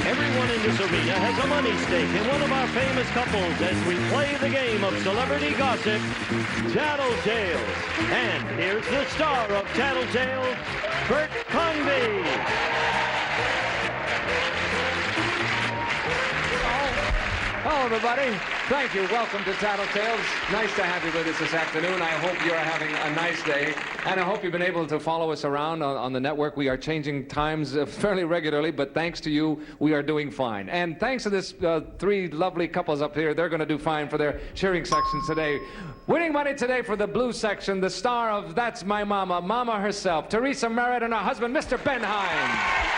Everyone in this arena has a money stake in one of our famous couples as we play the game of celebrity gossip, Tattletales. And here's the star of Tattletales, Bert Convy. Hello, everybody. Thank you. Welcome to Tattletales. Nice to have you with us this afternoon. I hope you're having a nice day, and I hope you've been able to follow us around on the network. We are changing times fairly regularly, but thanks to you, we are doing fine. And thanks to this three lovely couples up here, they're going to do fine for their cheering sections today. Winning money today for the blue section, the star of That's My Mama, Mama herself, Teresa Merritt, and her husband, Mr. Ben Hines.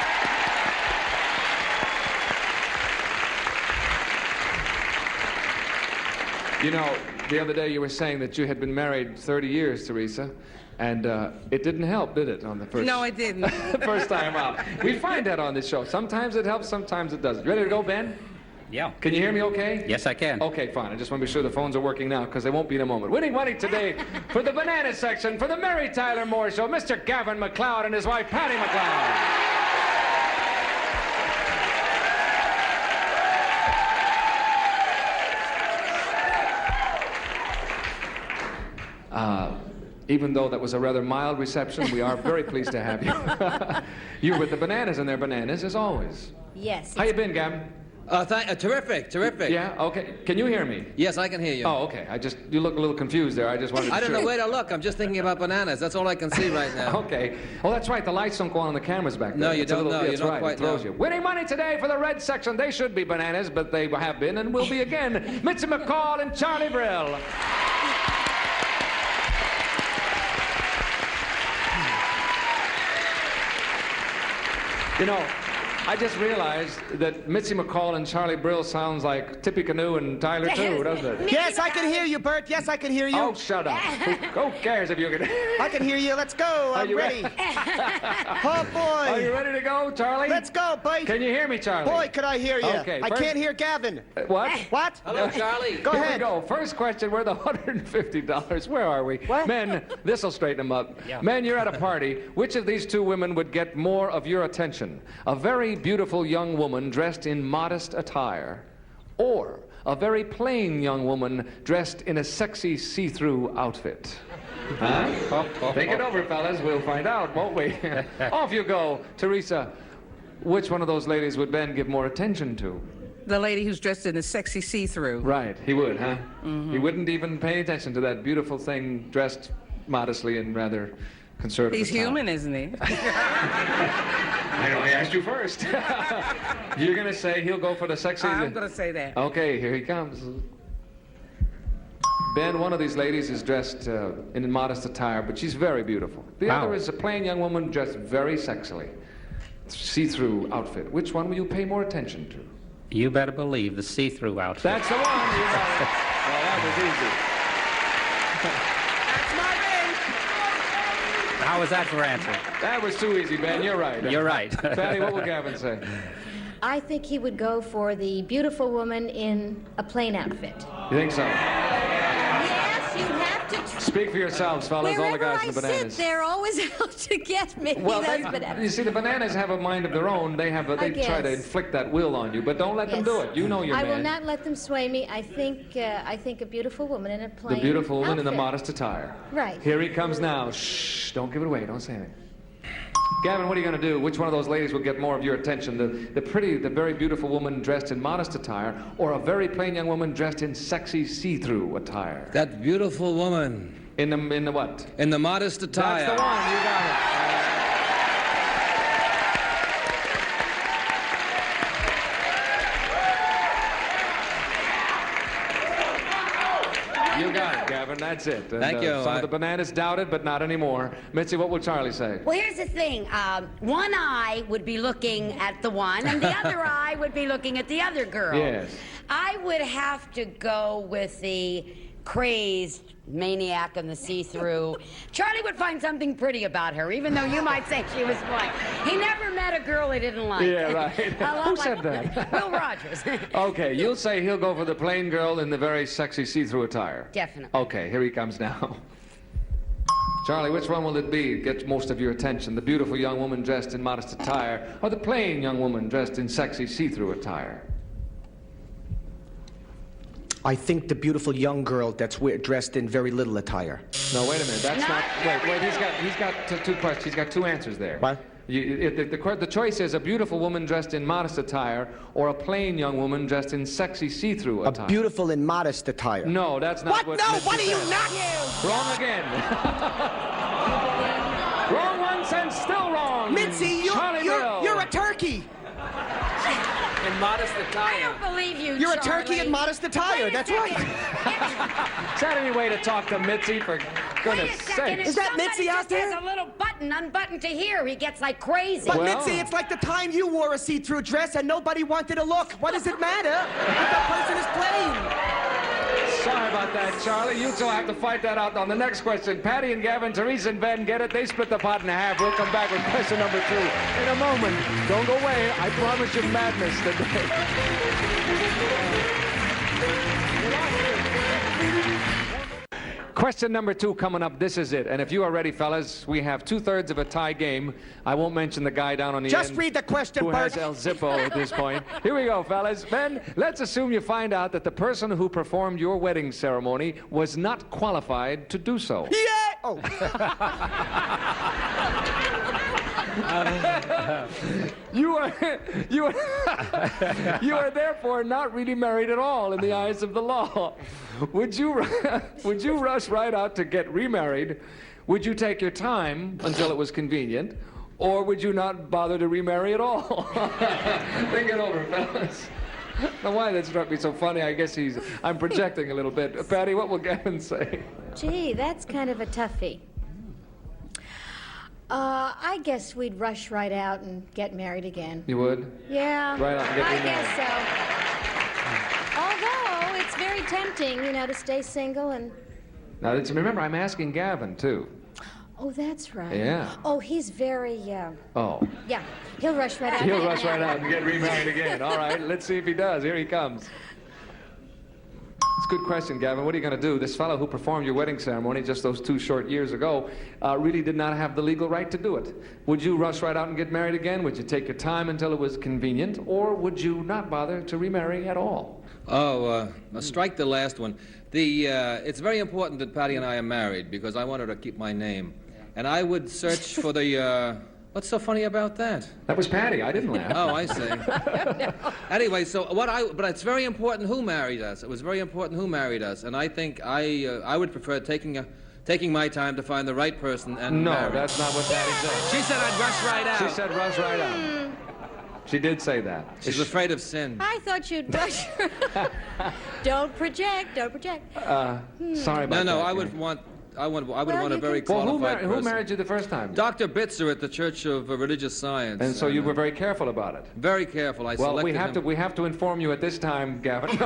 You know, the other day you were saying that you had been married 30 years, Teresa, and it didn't help, did it, on the first... No, it didn't. first time out. We find that on this show. Sometimes it helps, sometimes it doesn't. You ready to go, Ben? Yeah. Can you hear me okay? Yes, I can. Okay, fine. I just want to be sure the phones are working now, because they won't be in a moment. Winning money today for the banana section, for the Mary Tyler Moore Show, Mr. Gavin McLeod and his wife, Patty McLeod. Even though that was a rather mild reception, we are very pleased to have you. You're with the bananas, and they're bananas as always. Yes. How you been, Gavin? Terrific. Yeah, okay. Can you hear me? Yes, I can hear you. Oh, okay. You look a little confused there. I just wanted to I don't know where to look. I'm just thinking about bananas. That's all I can see right now. Okay. Oh, that's right. The lights don't go on the cameras back there. No, you It's a don't little- know. You That's don't right. quite It throws know. you. Winning money today for the red section. They should be bananas, but they have been and will be again. Mitzi, McCall, and Charlie Brill. You know, I just realized that Mitzi McCall and Charlie Brill sounds like Tippy Canoe and Tyler too, doesn't it? Yes, I can hear you, Bert. Yes, I can hear you. Oh, shut up. Who cares if you can... I can hear you. Let's go. Are I'm you ready. Oh, Are you boy. ready to go, Charlie? Let's go, boy. Can you hear me, Charlie? Boy, could I hear you. Okay, I first- can't hear Gavin. What? What? Hello, Charlie. Go Here ahead. we go. First question, where the $150? Where are we? What? Men, this'll straighten them up. Yeah. Men, you're at a party. Which of these two women would get more of your attention? A very beautiful young woman dressed in modest attire, or a very plain young woman dressed in a sexy see-through outfit? Huh? Think it over, fellas. We'll find out, won't we? Off you go. Teresa, which one of those ladies would Ben give more attention to? The lady who's dressed in a sexy see-through. Right, he would, huh? He wouldn't even pay attention to that beautiful thing dressed modestly and rather conservative. He's human, isn't he? I only asked you first. You're going to say he'll go for the sexy... I'm going to say that. Okay, here he comes. Ben, one of these ladies is dressed in modest attire, but she's very beautiful. The Wow. other is a plain young woman dressed very sexily. See-through outfit. Which one will you pay more attention to? You better believe the see-through outfit. That's the one. You got it. Well, that was easy. How was that for answer? That was too easy, Ben. You're right. You're right. Patty, what will Gavin say? I think he would go for the beautiful woman in a plain outfit. You think so? Yes, you have to. Speak for yourselves, fellas, all the Wherever guys I in the bananas. sit, they're always out to get me. Well, those you bananas. see, the bananas have a mind of their own. They try guess. to inflict that will on you, but don't let them Yes. do it. You know your I man. will not let them sway me. I think a beautiful woman in a plain The beautiful woman in the outfit. modest attire. Right. Here he comes now. Shh, don't give it away. Don't say anything. Gavin, what are you going to do? Which one of those ladies will get more of your attention? The very beautiful woman dressed in modest attire, or a very plain young woman dressed in sexy see-through attire? That beautiful woman. In the what? In the modest attire. That's the one. You got it. You got it, Gavin. That's it. And, Thank you. Some of the bananas doubted, but not anymore. Mitzi, what will Charlie say? Well, here's the thing. One eye would be looking at the one, and the other eye would be looking at the other girl. Yes. I would have to go with the crazed maniac and the see-through. Charlie would find something pretty about her, even though you might say she was blank. He never met a girl he didn't like. Yeah, right. Who said that? Will Rogers. Okay, you'll say he'll go for the plain girl in the very sexy see-through attire. Definitely. Okay, here he comes now. Charlie, which one will it be that gets most of your attention? The beautiful young woman dressed in modest attire, or the plain young woman dressed in sexy see-through attire? I think the beautiful young girl that's dressed in very little attire. No, wait a minute. That's not. Wait. He's got two questions. He's got two answers there. What? The choice is a beautiful woman dressed in modest attire or a plain young woman dressed in sexy see-through attire. A beautiful and modest attire. No, that's not what. No, Mitzi what are you said. not? Wrong again. Wrong once and still wrong. Mitzi, Charlie Brill. you're a turkey. In modest I attire. don't believe you, You're a Charlie. turkey in modest attire. Wait a That's second. right. Is that any way to talk to Mitzi, for Wait goodness a second. sake? If Is that somebody Mitzi out just there? has a little button unbuttoned to here, he gets like crazy. But Well- Mitzi, it's like the time you wore a see-through dress and nobody wanted to look. What does it matter if that person is plain? Sorry about that, Charlie. You two have to fight that out on the next question. Patty and Gavin, Teresa and Ben get it. They split the pot in half. We'll come back with question number 2 in a moment. Don't go away. I promise you madness today. Question number 2 coming up. This is it. And if you are ready, fellas, we have 2/3 of a tie game. I won't mention the guy down on the Just end read the question, who has Bert. El Zippo at this point. Here we go, fellas. Ben, let's assume you find out that the person who performed your wedding ceremony was not qualified to do so. Yeah! Oh. You are therefore not really married at all in the eyes of the law. Would you rush right out to get remarried? Would you take your time until it was convenient? Or would you not bother to remarry at all? Think it over, fellas. Now, why that struck me so funny, I guess I'm projecting a little bit. Patty, what will Gavin say? Gee, that's kind of a toughie. I guess we'd rush right out and get married again. You would? Yeah. Right out and get I remarried. guess so. Although it's very tempting, to stay single and... Now, remember, I'm asking Gavin, too. Oh, that's right. Yeah. Oh, he's very, Oh. yeah. He'll rush right out. He'll rush right out and get remarried again. All right, let's see if he does. Here he comes. It's a good question, Gavin. What are you going to do? This fellow who performed your wedding ceremony just those 2 short years ago really did not have the legal right to do it. Would you rush right out and get married again? Would you take your time until it was convenient? Or would you not bother to remarry at all? Strike the last one. It's very important that Patty and I are married because I want her to keep my name. And I would search for the, what's so funny about that? That was Patty. I didn't laugh. Oh, I see. Anyway, but it's very important who married us. It was very important who married us. And I think I would prefer taking my time to find the right person and No, marry. that's not what Patty said. She said I'd rush right out. She said rush right out. She did say that. She's afraid of sin. I thought you'd rush. Don't project. Don't project. Sorry about that. No, I Gavin. would want a very Well, qualified person. who married you the first time? Dr. Bitzer at the Church of Religious Science. And so you were very careful about it. Very careful. I Well, we selected him. have to inform you at this time, Gavin. No.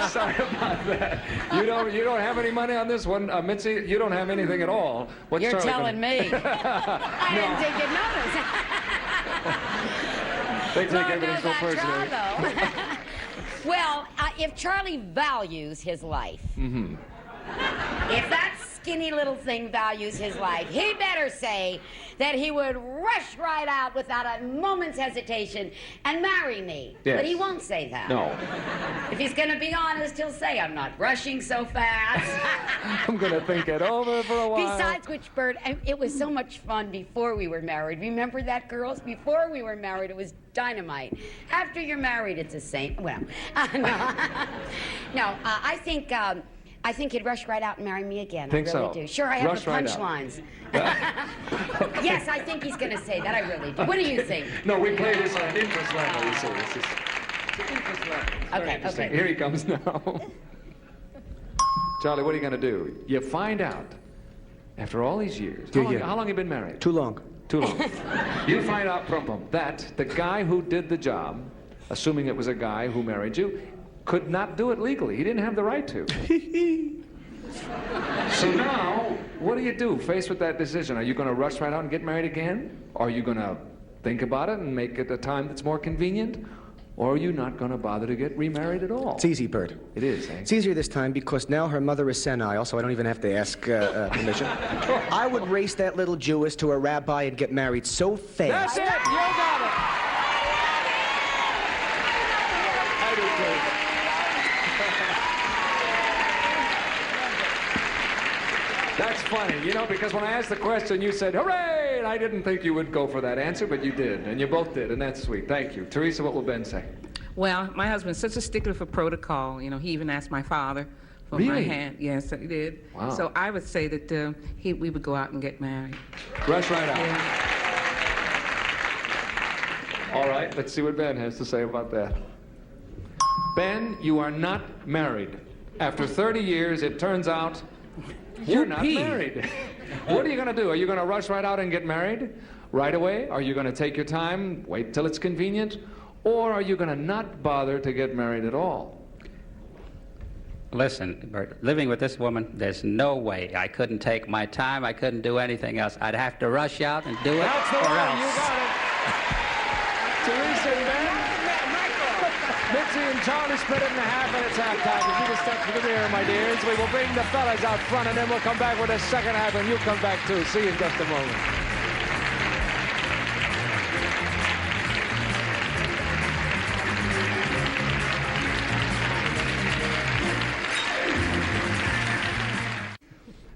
Sorry about that. You don't have any money on this one, Mitzi. You don't have anything at all. What's You're Charlie telling gonna- me. I didn't think you'd notice. They take everything so personally. Well, if Charlie values his life, if that skinny little thing values his life, he better say that he would rush right out without a moment's hesitation and marry me. Yes. But he won't say that. No. If he's going to be honest, he'll say, I'm not rushing so fast. I'm going to think it over for a while. Besides which, Bert, it was so much fun before we were married. Remember that, girls? Before we were married, it was dynamite. After you're married, it's a saint. Well, no, I think he'd rush right out and marry me again. Think I really so? do. Sure, I have Rush the right out. punchlines. Yes, I think he's going to say that. I really do. What do you think? No, we play this on interest level, you see. It's just interest level. It's very Okay, interesting. okay. Here he comes now. Charlie, what are you going to do? You find out, after all these years, how long have you been married? Too long. Too long. You find out, that the guy who did the job, assuming it was a guy who married you, could not do it legally. He didn't have the right to. So now, what do you do faced with that decision? Are you going to rush right out and get married again? Are you going to think about it and make it a time that's more convenient? Or are you not going to bother to get remarried at all? It's easy, Bert. It is, eh? It's easier this time because now her mother is senile, so I don't even have to ask permission. I would race that little Jewess to a rabbi and get married so fast. That's it! You got it! I do too. That's funny, you know, because when I asked the question, you said, hooray! And I didn't think you would go for that answer, but you did, and you both did, and that's sweet. Thank you. Teresa, what will Ben say? Well, my husband's such a stickler for protocol. You know, he even asked my father for my Really? hand. Yes, he did. Wow. So I would say that we would go out and get married. Rush right out. Yeah. All right, let's see what Ben has to say about that. Ben, you are not married. After 30 years, it turns out you're not married. What are you going to do? Are you going to rush right out and get married right away? Are you going to take your time, wait till it's convenient? Or are you going to not bother to get married at all? Listen, Bert, living with this woman, there's no way. I couldn't take my time. I couldn't do anything else. I'd have to rush out and do it, That's the or one. else. You got it. Teresa and Ben. Mitzi and Charlie split it in half, and it's halftime. If you just step to the rear, my dears, we will bring the fellas out front, and then we'll come back with a second half, and you come back too. See you in just a moment.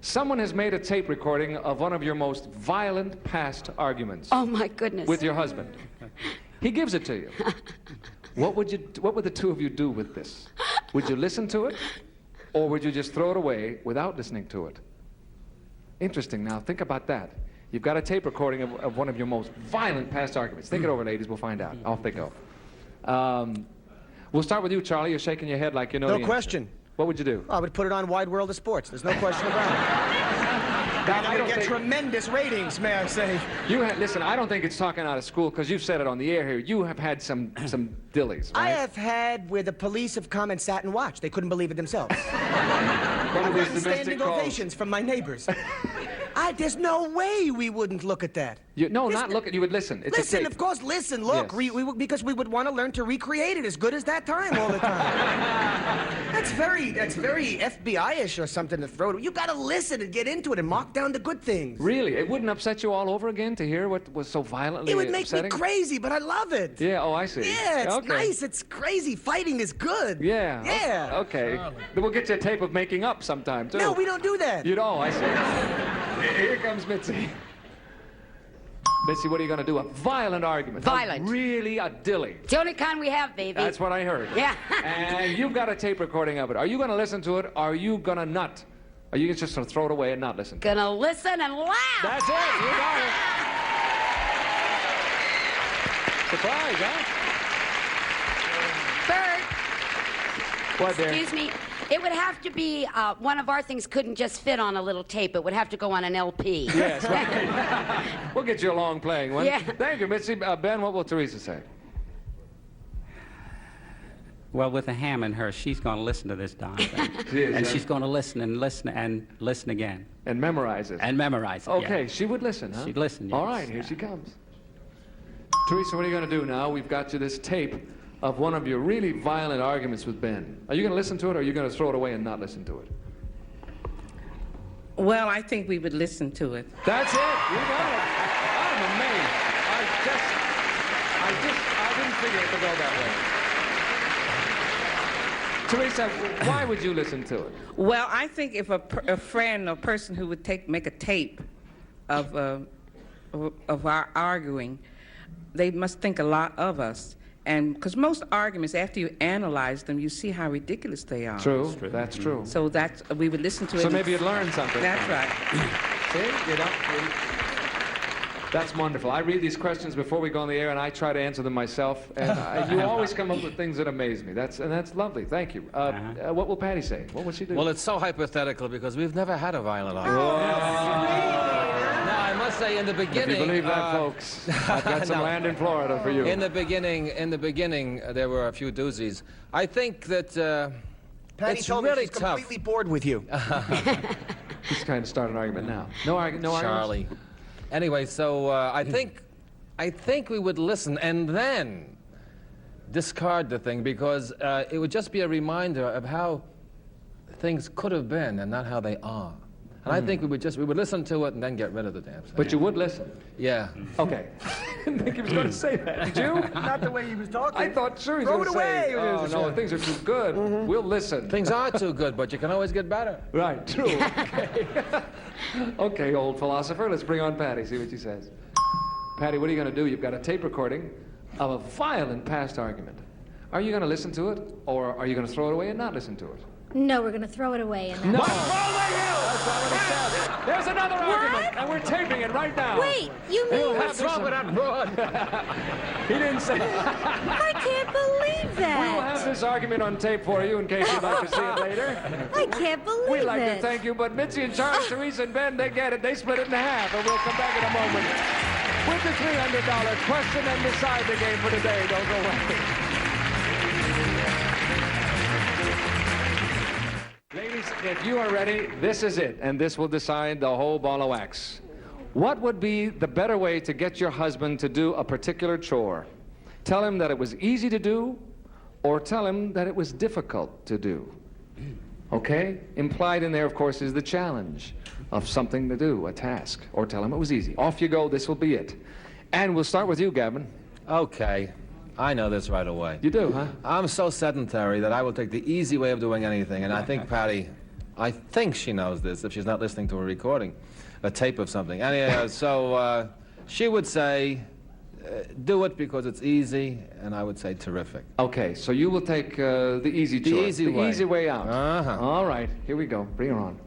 Someone has made a tape recording of one of your most violent past arguments. Oh, my goodness. With your husband. He gives it to you. What would the two of you do with this? Would you listen to it, or would you just throw it away without listening to it? Interesting. Now, think about that. You've got a tape recording of one of your most violent past arguments. Think it over, ladies. We'll find out. Off they go. We'll start with you, Charlie. You're shaking your head like you know the No answer. question. What would you do? I would put it on Wide World of Sports. There's no question about it. I I don't would get think- tremendous ratings, may I say. Listen, I don't think it's talking out of school, because you've said it on the air here. You have had some dillies, right? I have had where the police have come and sat and watched. They couldn't believe it themselves. One I've of these gotten domestic standing calls. ovations from my neighbors. There's no way we wouldn't look at that. Not look at. You would listen. It's a Listen, tape. of course, listen, look, Yes. because we would want to learn to recreate it as good as that time all the time. That's very FBI-ish or something to throw. You got to listen and get into it and mark down the good things. Really? It wouldn't upset you all over again to hear what was so violently It would make upsetting? me crazy, but I love it. Yeah, oh, I see. Yeah, it's Okay. nice. It's crazy. Fighting is good. Yeah. Yeah. Okay. Then we'll get you a tape of making up sometime, too. No, we don't do that. You know, I see. Here comes Mitzi. Mitzi, what are you going to do? A violent argument. Violent. Really a dilly. It's the only kind we have, baby. That's what I heard. Yeah. And you've got a tape recording of it. Are you going to listen to it, or are you going to not? Are you just going to throw it away and not listen? Gonna listen and laugh. That's it. You got it. Surprise, huh? Bert, What, dear? excuse me. It would have to be one of our things couldn't just fit on a little tape. It would have to go on an LP. Yes. Right. We'll get you a long playing one. Yeah. Thank you, Mitzi. Ben, what will Teresa say? Well, with a ham in her, she's going to listen to this darn thing. She is, And huh? she's going to listen and listen and listen again. And memorize it. And memorize it. Okay, yeah. she would listen, huh? She'd listen, All yes. right, here she comes. Teresa, what are you going to do now? We've got you this tape of one of your really violent arguments with Ben. Are you going to listen to it, or are you going to throw it away and not listen to it? Well, I think we would listen to it. That's it. You got it. I'm amazed. I didn't figure it to go that way. Teresa, why would you listen to it? Well, I think if a friend or person who would make a tape of our arguing, they must think a lot of us. And because most arguments, after you analyze them, you see how ridiculous they are. True. That's true. So we would listen to it. So maybe you'd learn something. That's right. See? You know? That's wonderful. I read these questions before we go on the air, and I try to answer them myself. And you always come up with things that amaze me. That's lovely. Thank you. What will Patty say? What would she do? Well, it's so hypothetical because we've never had a violent argument. No, I must say, in the beginning. If you believe that, folks, I've got some No. land in Florida for you. In the beginning, there were a few doozies. I think that Patty it's told really me she's tough. completely bored with you. He's trying to start an argument now. No argument. Charlie. Anyway, so I think we would listen, and then discard the thing because it would just be a reminder of how things could have been and not how they are. And I think we would listen to it and then get rid of the damn thing. But you would listen. Yeah. Okay. I didn't think he was going to say that. Did you? Not the way he was talking. I thought sure he was Throw going it to say, away. oh, no, things are too good. We'll listen. Things are too good, but you can always get better. Right, true. Okay. Okay, old philosopher, let's bring on Patty, see what she says. Patty, what are you going to do? You've got a tape recording of a violent past argument. Are you going to listen to it, or are you going to throw it away and not listen to it? No, we're going to throw it away. And No! That's not what he said. There's another argument, and we're taping it right now. Wait, you mean... What's wrong with that broad? He didn't say... I can't believe that. We will have this argument on tape for you in case you'd like to see it later. I can't believe it. We'd like to thank you, but Mitzi and Charlie, Teresa and Ben, they get it. They split it in half, and we'll come back in a moment with the $300 question and decide the game for today. Don't go away. Ladies, if you are ready, this is it, and this will decide the whole ball of wax. What would be the better way to get your husband to do a particular chore? Tell him that it was easy to do, or tell him that it was difficult to do. Okay? Implied in there, of course, is the challenge of something to do, a task. Or tell him it was easy. Off you go, this will be it. And we'll start with you, Gavin. Okay. I know this right away. You do, huh? I'm so sedentary that I will take the easy way of doing anything. And I think Patty, I think she knows this if she's not listening to a recording, a tape of something. Anyway, so she would say, do it because it's easy, and I would say terrific. Okay, so you will take the easy choice. The easy way out. Uh-huh. All right, here we go. Bring her on.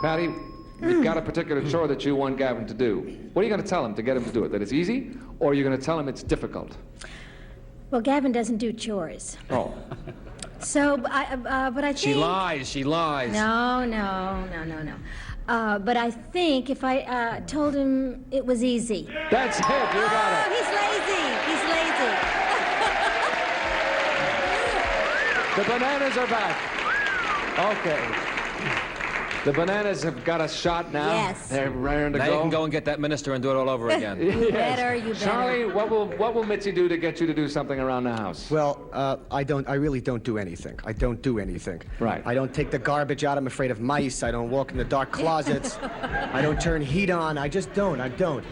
Patty, you've got a particular chore that you want Gavin to do. What are you going to tell him to get him to do it? That it's easy, or are you going to tell him it's difficult? Well, Gavin doesn't do chores. Oh. So, but I think... She lies. No. But I think if I told him it was easy. That's it. You got it. He's lazy. The bananas are back. Okay. The bananas have got a shot now. Yes. They're raring to Now go. you can go and get that minister and do it all over again. You better. Charlie, what will Mitzi do to get you to do something around the house? Well, I really don't do anything. I don't do anything. Right. I don't take the garbage out. I'm afraid of mice. I don't walk in the dark closets. I don't turn heat on. I just don't. I don't.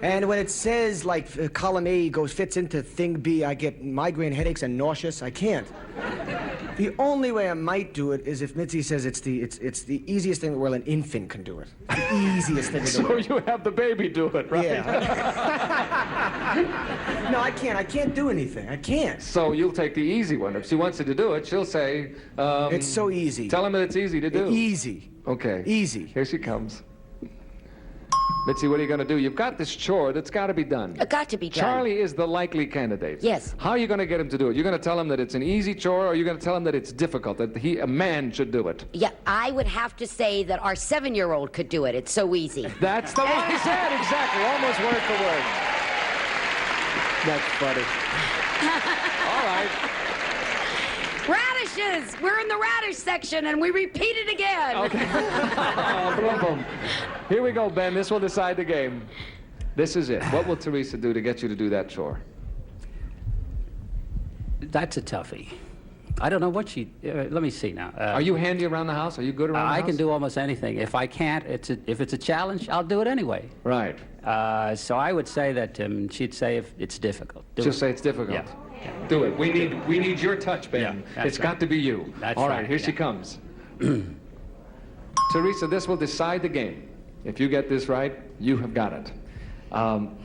And when it says, like, column A fits into thing B, I get migraine headaches and nauseous. I can't. The only way I might do it is if Mitzi says it's the easiest thing in the world, an infant can do it. The easiest thing in the world. So you have the baby do it, right? Yeah. No, I can't. I can't do anything. I can't. So you'll take the easy one. If she wants you to do it, she'll say... it's so easy. Tell him that it's easy to do. Easy. Okay. Easy. Here she comes. Mitzi, what are you going to do? You've got this chore that's got to be done. It got to be done. Charlie is the likely candidate. Yes. How are you going to get him to do it? You're going to tell him that it's an easy chore, or are you going to tell him that it's difficult, that a man should do it? Yeah, I would have to say that our 7-year-old could do it. It's so easy. That's the way he said, exactly, almost word for word. That's funny. All right. Radishes! We're in the radish section, and we repeat it again. Okay. Boom, boom. Here we go, Ben. This will decide the game. This is it. What will Teresa do to get you to do that chore? That's a toughie. I don't know what she... let me see now. Are you handy around the house? Are you good around the house? I can do almost anything. If I can't, if it's a challenge, I'll do it anyway. Right. So I would say that she'd say if it's difficult. She'll say it's difficult. Yeah. Do it. We need your touch, Ben. Yeah, It's got to be you. That's All right, right, here she comes. Teresa, this will decide the game. If you get this right, you have got it.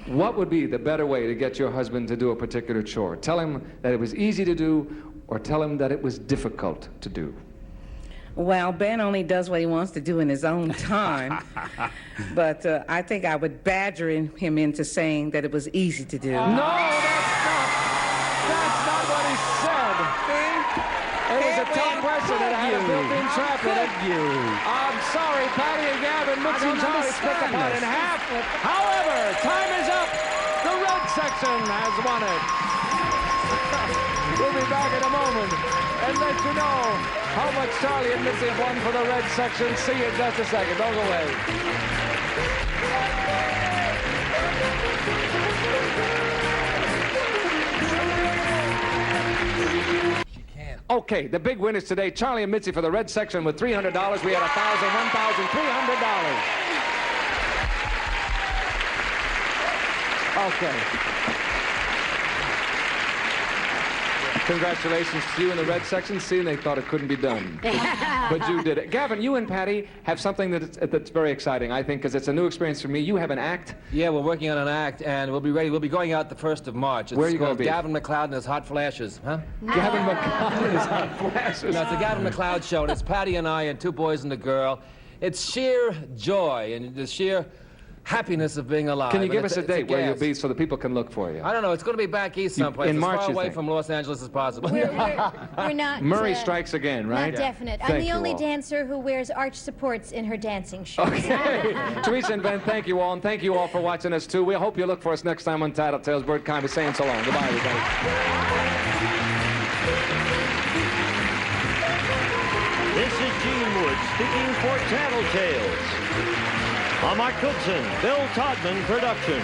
What would be the better way to get your husband to do a particular chore? Tell him that it was easy to do, or tell him that it was difficult to do. Well, Ben only does what he wants to do in his own time. But I think I would badger him into saying that it was easy to do. No, that's not what he said. It was a tough question and it had a built-in trap in it. I'm sorry, Patty and Gavin, Mitzi and Charlie split the pot in half. However, time is up. The red section has won it. We'll be back in a moment and let you know how much Charlie and Mitzi have won for the red section. See you in just a second. Don't go away. Okay, the big winners today, Charlie and Mitzi for the red section with $300. We had $1,300. Okay. Congratulations to you in the red section. See, they thought it couldn't be done. But you did it. Gavin, you and Patty have something that's very exciting, I think, because it's a new experience for me. You have an act. Yeah, we're working on an act, and we'll be ready. We'll be going out the 1st of March. Where are you going to be? Gavin McLeod and his Hot Flashes, huh? Gavin McCall and his Hot Flashes. No, it's a Gavin McLeod show, and it's Patty and I and 2 boys and a girl. It's sheer joy and the sheer happiness of being alive. Can you give us a it's date where you'll gas. be so the people can look for you? I don't know. It's going to be back east someplace. In March, as far you away think? from Los Angeles as possible. We're not... Murray strikes again, right? Not definite. I'm Thank the you only all. dancer who wears arch supports in her dancing shoes. Okay. Teresa and Ben, thank you all, and thank you all for watching us, too. We hope you look for us next time on Tattletales. Bert Kind of saying so long. Goodbye, everybody. This is Gene Wood speaking for Tattletales. A Mark Goodson, Bill Todman production.